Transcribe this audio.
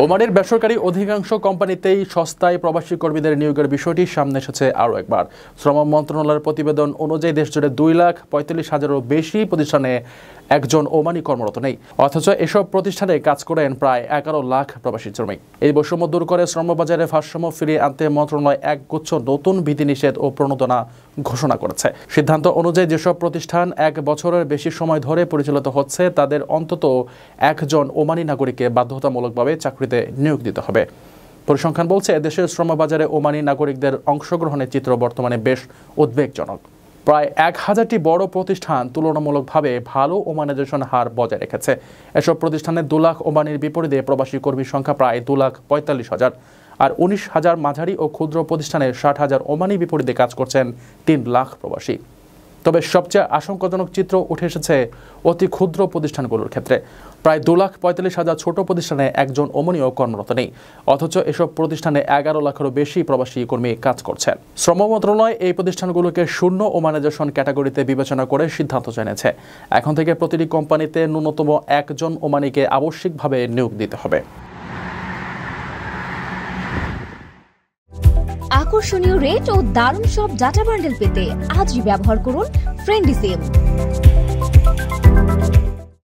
ওমানের বেসরকারি অধিকাংশ কোম্পানিতেই সস্তায় প্রবাসী কর্মীদের নিয়োগের বিষয়টি সামনে এসেছে আরও একবার। শ্রম মন্ত্রণালয়ের প্রতিবেদন অনুযায়ী দেশজুড়ে 2,45,000-এরও বেশি প্রতিষ্ঠানে একজন ওমানি কর্মরত নেই, অথচ এসব প্রতিষ্ঠানে কাজ করেন প্রায় 11 লাখ প্রবাসী শ্রমিক। এই বৈষম্য দূর করে শ্রমবাজারে ভারসাম্য ফিরিয়ে আনতে মন্ত্রণালয় একগুচ্ছ নতুন বিধিনিষেধ ও প্রণোদনা ঘোষণা করেছে। সিদ্ধান্ত অনুযায়ী যেসব প্রতিষ্ঠান 1 বছরের বেশি সময় ধরে পরিচালিত হচ্ছে তাদের অন্তত একজন ওমানি নাগরিককে বাধ্যতামূলকভাবে চাকরিতে নিয়োগ দিতে হবে। পরিসংখ্যান বলছে দেশের শ্রমবাজারে ওমানি নাগরিকদের অংশগ্রহণের চিত্র বর্তমানে বেশ উদ্বেগজনক। প্রায় 1000টি বড় প্রতিষ্ঠান তুলনামূলকভাবে ভালো ওমানাইজেশন হার বজায় রেখেছে। এসব প্রতিষ্ঠানে 2 লাখ ওমানির বিপরীতে প্রবাসী কর্মীর সংখ্যা প্রায় 2,45,000, আর 19,000 মাঝারি ও ক্ষুদ্র প্রতিষ্ঠানে 60,000 ওমানি বিপরীতে কাজ করছেন 3 লাখ প্রবাসী। তবে সবচেয়ে আশঙ্কাজনক চিত্র উঠে এসেছে অতি ক্ষুদ্র প্রতিষ্ঠানগুলোর ক্ষেত্রে। প্রায় 2,45,000 ছোট প্রতিষ্ঠানে একজন ওমানিও কর্মরত নেই, অথচ এসব প্রতিষ্ঠানে 11 লাখেরও বেশি প্রবাসী কর্মী কাজ করছেন। শ্রম মন্ত্রণালয় এই প্রতিষ্ঠানগুলোকে শূন্য ওমানাইজেশন ক্যাটাগরিতে বিবেচনা করে সিদ্ধান্ত জানিয়েছে। এখন থেকে প্রতিটি কোম্পানিতে ন্যূনতম একজন ওমানিকে আবশ্যিকভাবে নিয়োগ দিতে হবে। আকর্ষণীয় রেট ও দারুণ সব ডাটা বান্ডেল পেতে আজই ব্যবহার করুন ফ্রেন্ডলি সিম।